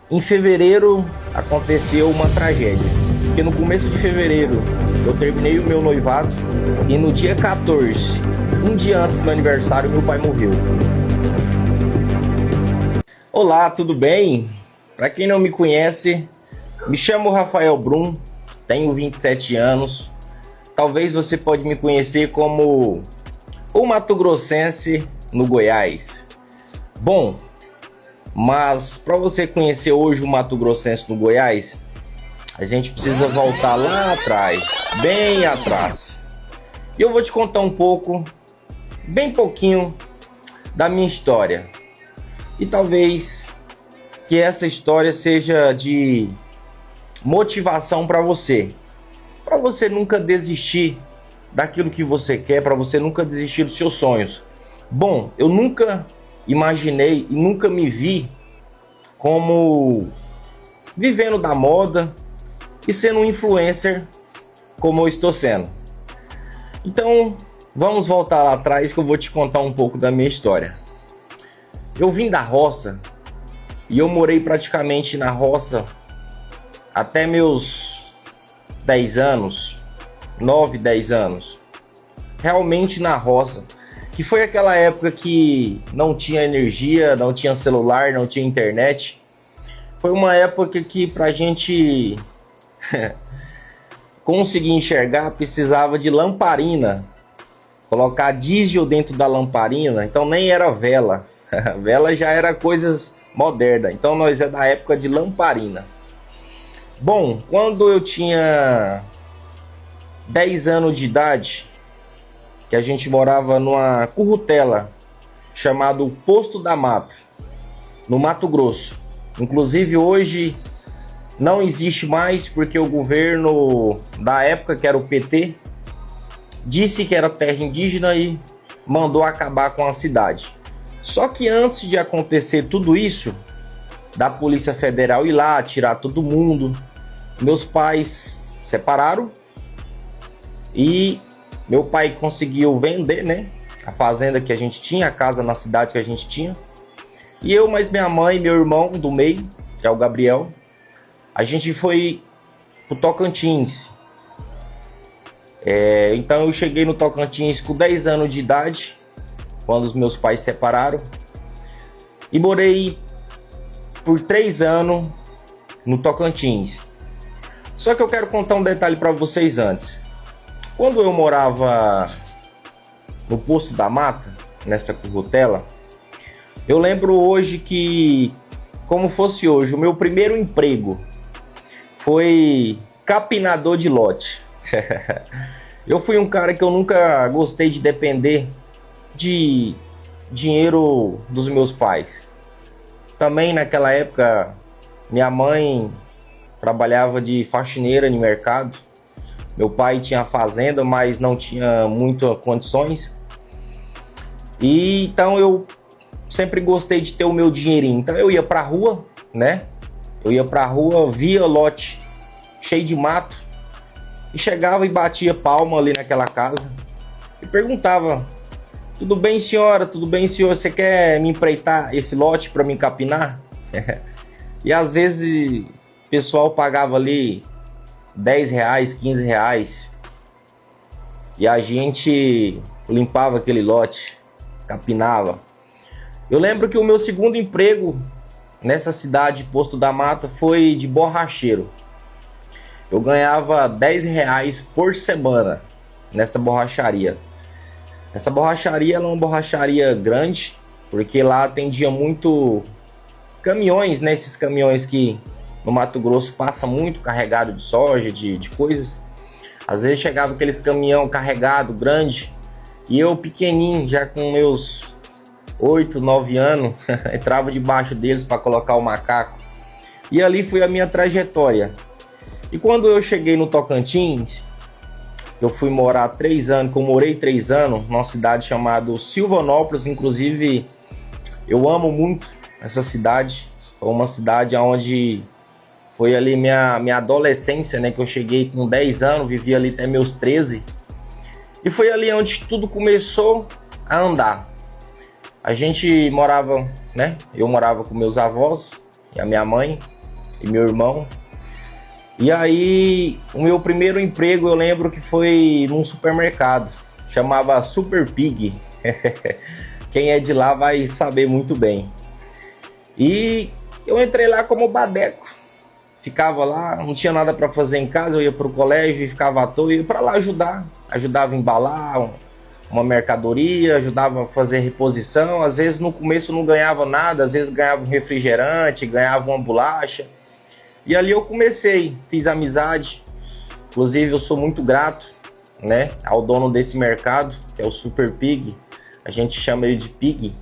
Em fevereiro aconteceu uma tragédia, porque no começo de fevereiro eu terminei o meu noivado e no dia 14, um dia antes do meu aniversário, meu pai morreu. Olá, tudo bem? Para quem não me conhece, me chamo Rafael Brum, tenho 27 anos. Talvez você pode me conhecer como o mato-grossense no Goiás. Bom, mas para você conhecer hoje o Mato Grossense no Goiás, a gente precisa voltar lá atrás, bem atrás. E eu vou te contar um pouco, bem pouquinho, da minha história. E talvez que essa história seja de motivação para você nunca desistir daquilo que você quer, para você nunca desistir dos seus sonhos. Bom, eu nunca imaginei e nunca me vi como vivendo da moda e sendo um influencer como eu estou sendo. Então, vamos voltar lá atrás que eu vou te contar um pouco da minha história. Eu vim da roça e eu morei praticamente na roça até meus 10 anos, 9, 10 anos. Realmente na roça. Que foi aquela época que não tinha energia, não tinha celular, não tinha internet. Foi uma época que pra gente conseguir enxergar precisava de lamparina. Colocar diesel dentro da lamparina, então nem era vela. Vela já era coisas modernas. Então nós é da época de lamparina. Bom, quando eu tinha 10 anos de idade, que a gente morava numa currutela chamado Posto da Mata, no Mato Grosso. Inclusive hoje não existe mais porque o governo da época, que era o PT, disse que era terra indígena e mandou acabar com a cidade. Só que antes de acontecer tudo isso, da Polícia Federal ir lá tirar todo mundo, meus pais separaram e meu pai conseguiu vender, né, a fazenda que a gente tinha, a casa na cidade que a gente tinha. E eu, mais minha mãe e meu irmão do meio, que é o Gabriel, a gente foi pro Tocantins. Então eu cheguei no Tocantins com 10 anos de idade, quando os meus pais separaram. E morei por 3 anos no Tocantins. Só que eu quero contar um detalhe para vocês antes. Quando eu morava no Posto da Mata, nessa currutela, eu lembro hoje que, como fosse hoje, o meu primeiro emprego foi capinador de lote. Eu fui um cara que eu nunca gostei de depender de dinheiro dos meus pais. Também naquela época, minha mãe trabalhava de faxineira no mercado. Meu pai tinha fazenda, mas não tinha muitas condições. E então eu sempre gostei de ter o meu dinheirinho. Então eu ia pra rua, né? Eu ia pra rua, via lote cheio de mato e chegava e batia palma ali naquela casa e perguntava: tudo bem, senhora? Tudo bem, senhor? Você quer me empreitar esse lote para me capinar? E às vezes o pessoal pagava ali 10 reais, 15 reais. E a gente limpava aquele lote, capinava. Eu lembro que o meu segundo emprego nessa cidade, Posto da Mata, foi de borracheiro. Eu ganhava 10 reais por semana nessa borracharia. Essa borracharia era uma borracharia grande, porque lá atendia muito caminhões, né? Esses caminhões que no Mato Grosso passa muito carregado de soja, de coisas. Às vezes chegava aqueles caminhão carregado, grande, e eu pequenininho, já com meus 8, 9 anos, entrava debaixo deles para colocar o macaco. E ali foi a minha trajetória. E quando eu cheguei no Tocantins, eu fui morar 3 anos, que eu morei 3 anos, numa cidade chamada Silvanópolis. Inclusive, eu amo muito essa cidade. Foi uma cidade onde foi ali minha adolescência, né? Que eu cheguei com 10 anos, vivi ali até meus 13. E foi ali onde tudo começou a andar. A gente morava, né? Eu morava com meus avós e a minha mãe. e meu irmão. E aí, o meu primeiro emprego eu lembro que foi num supermercado, chamava Super Pig. Quem é de lá vai saber muito bem. E eu entrei lá como badeco, ficava lá, não tinha nada para fazer em casa, eu ia pro colégio e ficava à toa, ia para lá ajudava a embalar uma mercadoria, ajudava a fazer reposição. Às vezes no começo não ganhava nada, às vezes ganhava um refrigerante, ganhava uma bolacha. E ali eu comecei, fiz amizade. Inclusive eu sou muito grato, né, ao dono desse mercado, que é o Super Pig. A gente chama ele de Pig.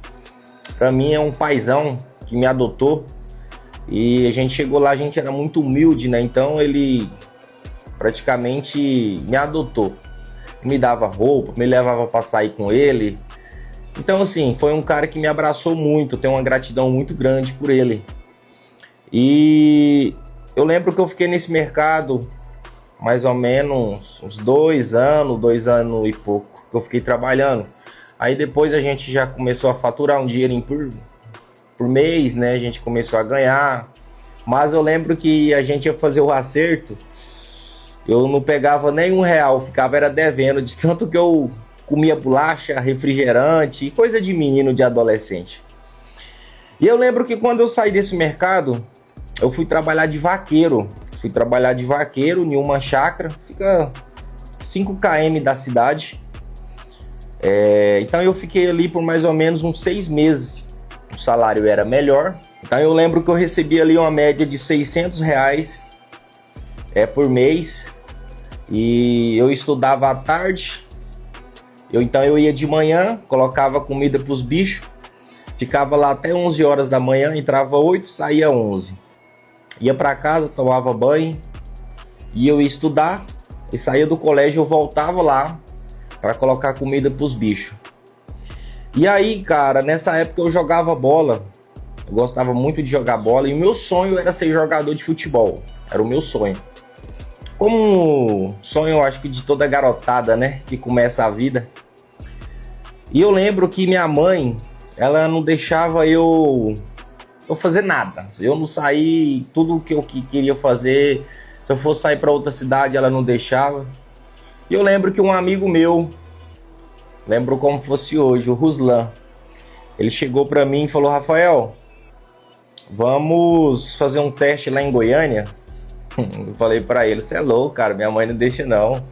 Para mim é um paizão que me adotou. E a gente chegou lá, a gente era muito humilde, né? Então ele praticamente me adotou. Me dava roupa, me levava para sair com ele. Então assim, foi um cara que me abraçou muito. Tenho uma gratidão muito grande por ele. E eu lembro que eu fiquei nesse mercado mais ou menos uns 2 anos e pouco que eu fiquei trabalhando. Aí depois a gente já começou a faturar um dinheirinho por mês, né? A gente começou a ganhar. Mas eu lembro que a gente ia fazer o acerto, eu não pegava nem R$1, ficava era devendo, de tanto que eu comia bolacha, refrigerante, coisa de menino, de adolescente. E eu lembro que quando eu saí desse mercado, eu fui trabalhar de vaqueiro. Fui trabalhar de vaqueiro em uma chácara, fica 5 km da cidade. Então eu fiquei ali por mais ou menos uns 6 meses. O salário era melhor. Então eu lembro que eu recebia ali uma média de R$600 por mês. E eu estudava à tarde. Então eu ia de manhã, colocava comida para os bichos. Ficava lá até 11 horas da manhã, entrava 8, saía 11. Ia para casa, tomava banho, e eu ia estudar. E saía do colégio, eu voltava lá para colocar comida para os bichos. E aí, cara, nessa época eu jogava bola. Eu gostava muito de jogar bola. E o meu sonho era ser jogador de futebol. Era o meu sonho. Como sonho, eu acho que de toda garotada, né? Que começa a vida. E eu lembro que minha mãe, ela não deixava eu fazer nada. Eu não saí, tudo que eu queria fazer. Se eu fosse sair para outra cidade, ela não deixava. E eu lembro que um amigo meu, lembro como fosse hoje, o Ruslan, ele chegou para mim e falou: Rafael, vamos fazer um teste lá em Goiânia? Eu falei para ele: você é louco, cara, minha mãe não deixa não.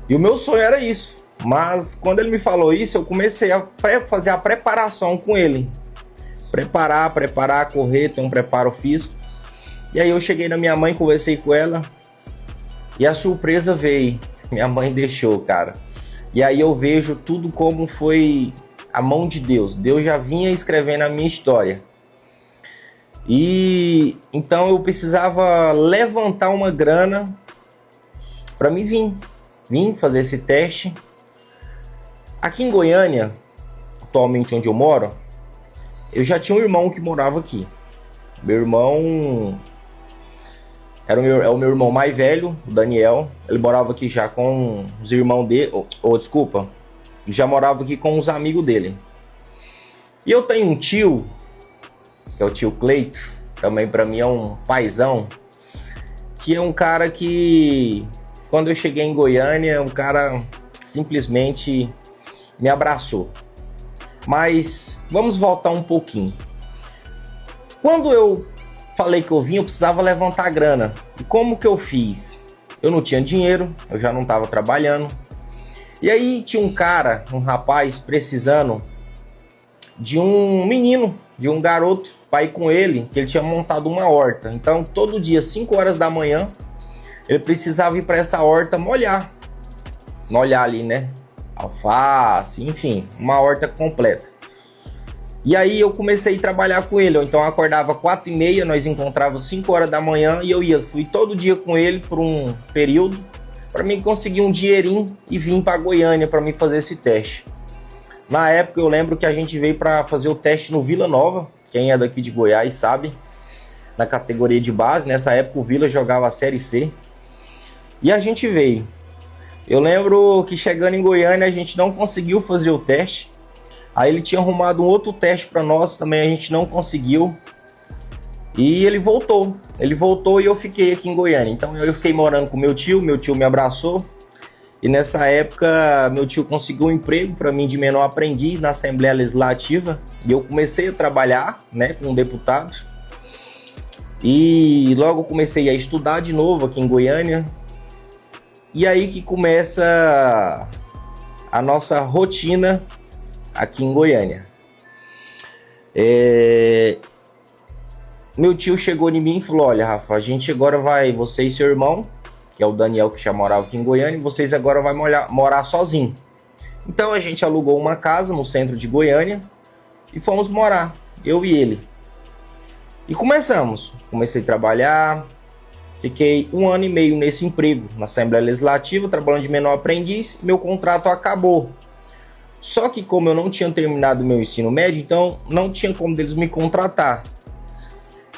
E o meu sonho era isso. Mas quando ele me falou isso, eu comecei a fazer a preparação com ele. Preparar, correr, ter um preparo físico. E aí eu cheguei na minha mãe, conversei com ela. E a surpresa veio. Minha mãe deixou, cara. E aí eu vejo tudo como foi a mão de Deus. Deus já vinha escrevendo a minha história. E então eu precisava levantar uma grana para mim vir fazer esse teste. Aqui em Goiânia, atualmente onde eu moro, eu já tinha um irmão que morava aqui. Meu irmão é o meu irmão mais velho, o Daniel. Ele morava aqui já com os irmãos dele. Desculpa. Já morava aqui com os amigos dele. E eu tenho um tio, que é o tio Cleito. Também para mim é um paizão. Que é um cara que, quando eu cheguei em Goiânia, um cara simplesmente me abraçou. Mas vamos voltar um pouquinho. Quando eu falei que eu vim, eu precisava levantar grana. E como que eu fiz? Eu não tinha dinheiro, eu já não estava trabalhando. E aí tinha um cara, um rapaz, precisando de um menino, de um garoto, para ir com ele, que ele tinha montado uma horta. Então todo dia, 5 horas da manhã, ele precisava ir para essa horta molhar. Molhar ali, né? Alface, enfim, uma horta completa. E aí eu comecei a trabalhar com ele. Então eu acordava 4h30, nós encontrávamos 5 horas da manhã e fui todo dia com ele por um período para mim conseguir um dinheirinho e vim para Goiânia para mim fazer esse teste. Na época eu lembro que a gente veio para fazer o teste no Vila Nova. Quem é daqui de Goiás sabe, na categoria de base. Nessa época o Vila jogava a Série C e a gente veio. Eu lembro que chegando em Goiânia a gente não conseguiu fazer o teste. Aí ele tinha arrumado um outro teste para nós, também a gente não conseguiu. E ele voltou e eu fiquei aqui em Goiânia. Então eu fiquei morando com meu tio me abraçou. E nessa época, meu tio conseguiu um emprego para mim de menor aprendiz na Assembleia Legislativa. E eu comecei a trabalhar, né, com um deputado. E logo comecei a estudar de novo aqui em Goiânia. E aí que começa a nossa rotina aqui em Goiânia. Meu tio chegou em mim e falou: olha, Rafa, a gente agora vai, você e seu irmão, que é o Daniel, que já morava aqui em Goiânia, vocês agora vão morar sozinho. Então a gente alugou uma casa no centro de Goiânia e fomos morar, eu e ele. E comecei a trabalhar, fiquei 1 ano e meio nesse emprego, na Assembleia Legislativa, trabalhando de menor aprendiz, meu contrato acabou. Só que como eu não tinha terminado meu ensino médio, então não tinha como eles me contratar.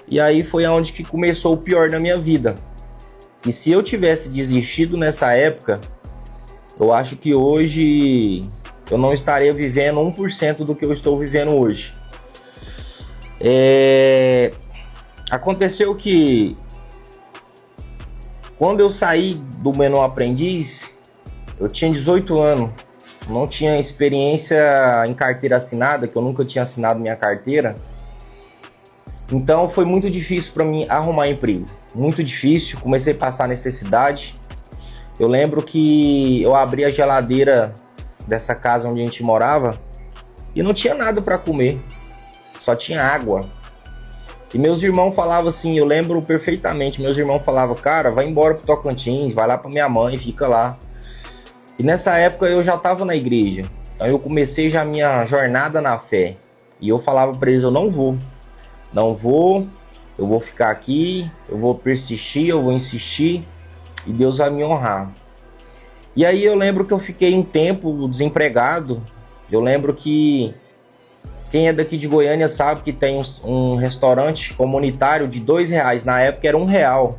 E aí foi aonde que começou o pior na minha vida. E se eu tivesse desistido nessa época, eu acho que hoje eu não estaria vivendo 1% do que eu estou vivendo hoje. Aconteceu que quando eu saí do menor aprendiz, eu tinha 18 anos, não tinha experiência em carteira assinada, que eu nunca tinha assinado minha carteira. Então foi muito difícil para mim arrumar emprego, muito difícil, comecei a passar necessidade. Eu lembro que eu abri a geladeira dessa casa onde a gente morava e não tinha nada para comer, só tinha água. E meus irmãos falavam assim, eu lembro perfeitamente, meus irmãos falavam: cara, vai embora pro Tocantins, vai lá pra minha mãe, fica lá. E nessa época eu já estava na igreja, então eu comecei já a minha jornada na fé. E eu falava para eles: eu não vou, eu vou ficar aqui, eu vou persistir, eu vou insistir e Deus vai me honrar. E aí eu lembro que eu fiquei um tempo desempregado. Eu lembro que quem é daqui de Goiânia sabe que tem um restaurante comunitário de R$2, na época era R$1.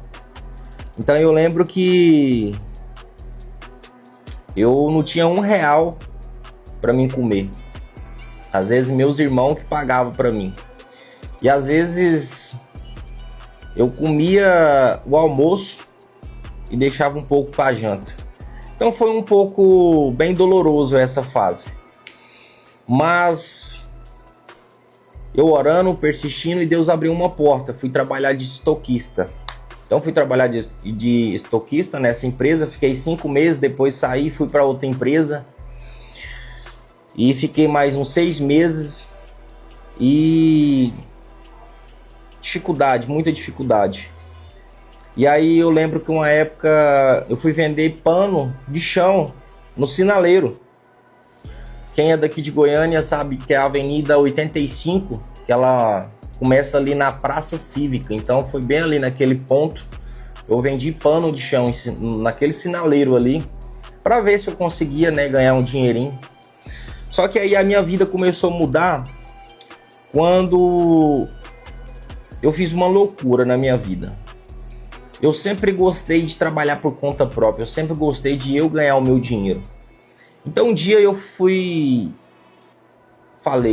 Então eu lembro que eu não tinha R$1 para mim comer. Às vezes meus irmãos que pagavam para mim. E às vezes eu comia o almoço e deixava um pouco para a janta. Então foi um pouco bem doloroso essa fase. Mas eu orando, persistindo, e Deus abriu uma porta. Fui trabalhar de estoquista. Então fui trabalhar de estoquista nessa empresa. Fiquei 5 meses, depois saí, fui para outra empresa. E fiquei mais uns 6 meses. E dificuldade, muita dificuldade. E aí eu lembro que uma época eu fui vender pano de chão no sinaleiro. Quem é daqui de Goiânia sabe que é a Avenida 85, que ela começa ali na Praça Cívica. Então foi bem ali naquele ponto. Eu vendi pano de chão naquele sinaleiro ali, para ver se eu conseguia, né, ganhar um dinheirinho. Só que aí a minha vida começou a mudar quando eu fiz uma loucura na minha vida. Eu sempre gostei de trabalhar por conta própria, eu sempre gostei de eu ganhar o meu dinheiro. Então um dia eu falei,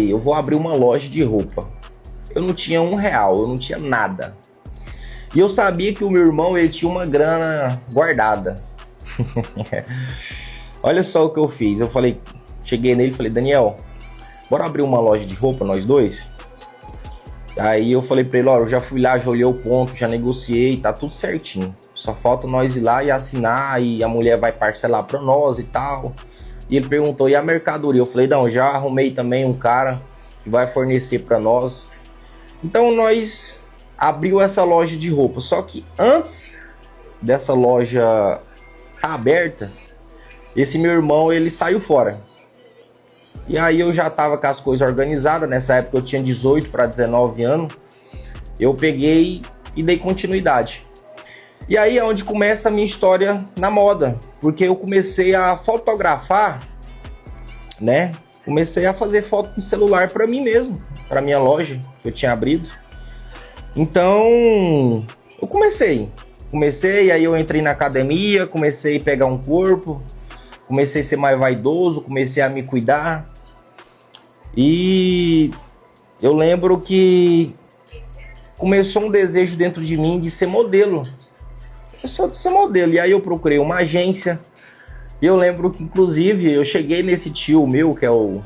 eu vou abrir uma loja de roupa. Eu não tinha R$1, eu não tinha nada. E eu sabia que o meu irmão, ele tinha uma grana guardada. Olha só o que eu fiz, cheguei nele e falei: Daniel, bora abrir uma loja de roupa nós dois? Aí eu falei pra ele: ó, eu já fui lá, já olhei o ponto, já negociei, tá tudo certinho. Só falta nós ir lá e assinar, e a mulher vai parcelar pra nós e tal. E ele perguntou: e a mercadoria? Eu falei: não, já arrumei também um cara que vai fornecer pra nós. Então nós abriu essa loja de roupa. Só que antes dessa loja tá aberta, esse meu irmão, ele saiu fora. E aí eu já tava com as coisas organizadas. Nessa época eu tinha 18 para 19 anos. Eu peguei e dei continuidade. E aí é onde começa a minha história na moda. Porque eu comecei a fotografar, né? Comecei a fazer foto no celular para mim mesmo, para minha loja que eu tinha abrido. Então eu comecei, aí eu entrei na academia, comecei a pegar um corpo, comecei a ser mais vaidoso, comecei a me cuidar. E eu lembro que começou um desejo dentro de mim de ser modelo. Começou de ser modelo. E aí eu procurei uma agência. E eu lembro que, inclusive, eu cheguei nesse tio meu, que é o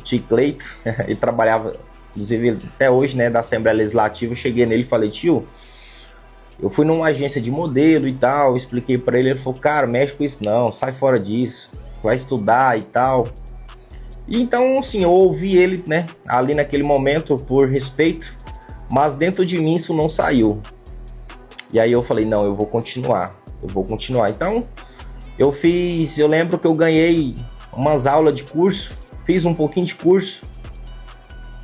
tio Cleito. Ele trabalhava, inclusive, até hoje, né, da Assembleia Legislativa. Eu cheguei nele e falei, tio, eu fui numa agência de modelo e tal. Expliquei pra ele. Ele falou, cara, mexe com isso não, sai fora disso. Vai estudar e tal. E então, assim, eu ouvi ele, né, ali naquele momento, por respeito. Mas dentro de mim isso não saiu. E aí eu falei, não, eu vou continuar. Então, eu lembro que eu ganhei umas aulas de curso, fiz um pouquinho de curso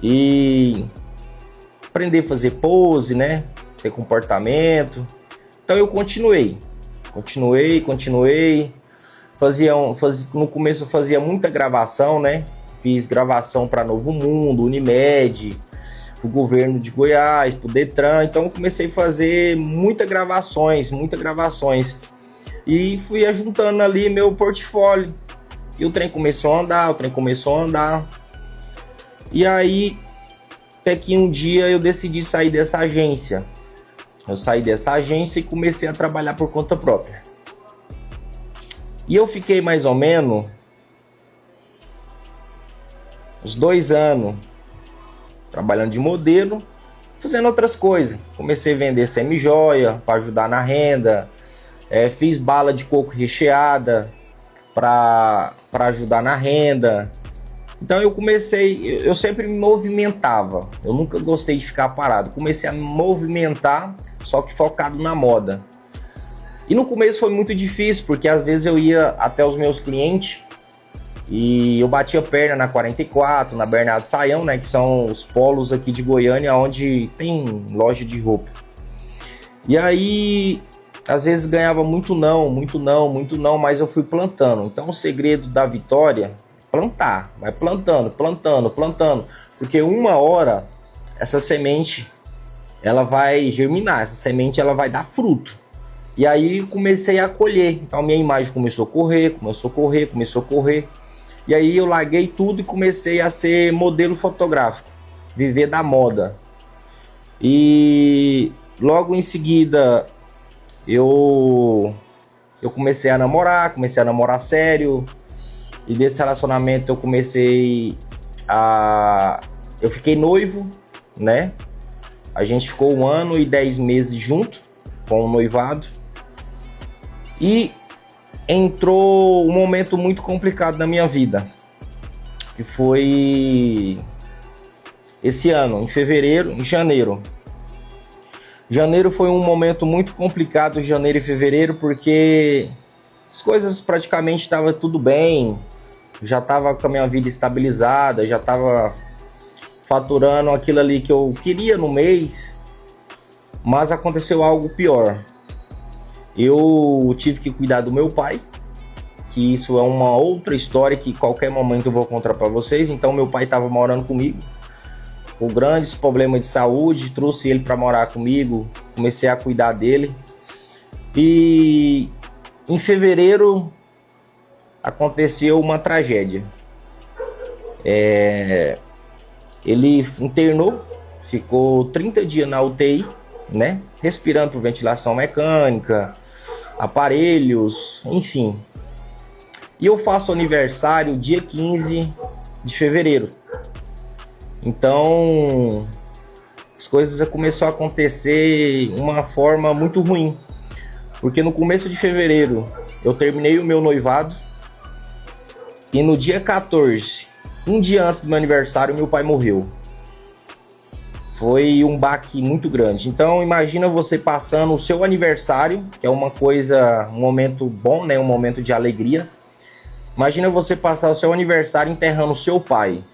e aprendi a fazer pose, né? Ter comportamento. Então eu continuei. No começo eu fazia muita gravação, né? Fiz gravação para Novo Mundo, Unimed, o governo de Goiás, pro Detran. Então eu comecei a fazer muitas gravações. E fui ajuntando ali meu portfólio. E o trem começou a andar. E aí, até que um dia eu decidi sair dessa agência. Eu saí dessa agência e comecei a trabalhar por conta própria. E eu fiquei mais ou menos uns 2 anos trabalhando de modelo, fazendo outras coisas. Comecei a vender semi-joia para ajudar na renda. Fiz bala de coco recheada para ajudar na renda. Então eu sempre me movimentava. Eu nunca gostei de ficar parado. Comecei a me movimentar, só que focado na moda. E no começo foi muito difícil, porque às vezes eu ia até os meus clientes e eu batia perna na 44, na Bernardo Saião, né, que são os polos aqui de Goiânia, onde tem loja de roupa. E aí, às vezes ganhava muito não, mas eu fui plantando. Então o segredo da vitória é plantar, vai plantando, porque uma hora essa semente ela vai germinar, essa semente ela vai dar fruto. E aí comecei a colher, então minha imagem começou a correr. E aí eu larguei tudo e comecei a ser modelo fotográfico, viver da moda. E logo em seguida eu comecei a namorar sério. E desse relacionamento eu fiquei noivo, né? A gente ficou 1 ano e 10 meses junto com o noivado. E entrou um momento muito complicado na minha vida, que foi esse ano, em janeiro. Janeiro foi um momento muito complicado, janeiro e fevereiro, porque as coisas praticamente estavam tudo bem, já estava com a minha vida estabilizada, já estava faturando aquilo ali que eu queria no mês, mas aconteceu algo pior. Eu tive que cuidar do meu pai, que isso é uma outra história que qualquer momento eu vou contar para vocês. Então meu pai estava morando comigo, com grandes problemas de saúde, trouxe ele para morar comigo, comecei a cuidar dele. E em fevereiro aconteceu uma tragédia. Ele internou, ficou 30 dias na UTI, né? Respirando por ventilação mecânica, aparelhos, enfim. E eu faço aniversário dia 15 de fevereiro. Então as coisas começaram a acontecer de uma forma muito ruim, porque no começo de fevereiro eu terminei o meu noivado e no dia 14, um dia antes do meu aniversário, meu pai morreu. Foi um baque muito grande. Então imagina você passando o seu aniversário, que é uma coisa, um momento bom, né? Um momento de alegria. Imagina você passar o seu aniversário enterrando o seu pai.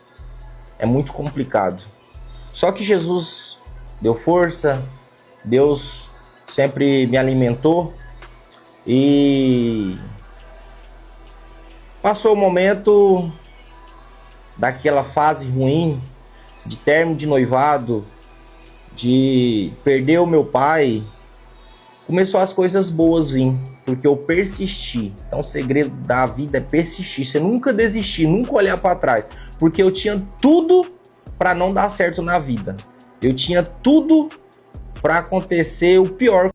É muito complicado. Só que Jesus deu força, Deus sempre me alimentou e passou o momento daquela fase ruim de término de noivado, de perder o meu pai. Começou as coisas boas vir, porque eu persisti. Então o segredo da vida é persistir, você nunca desistir, nunca olhar para trás, porque eu tinha tudo para não dar certo na vida. Eu tinha tudo para acontecer o pior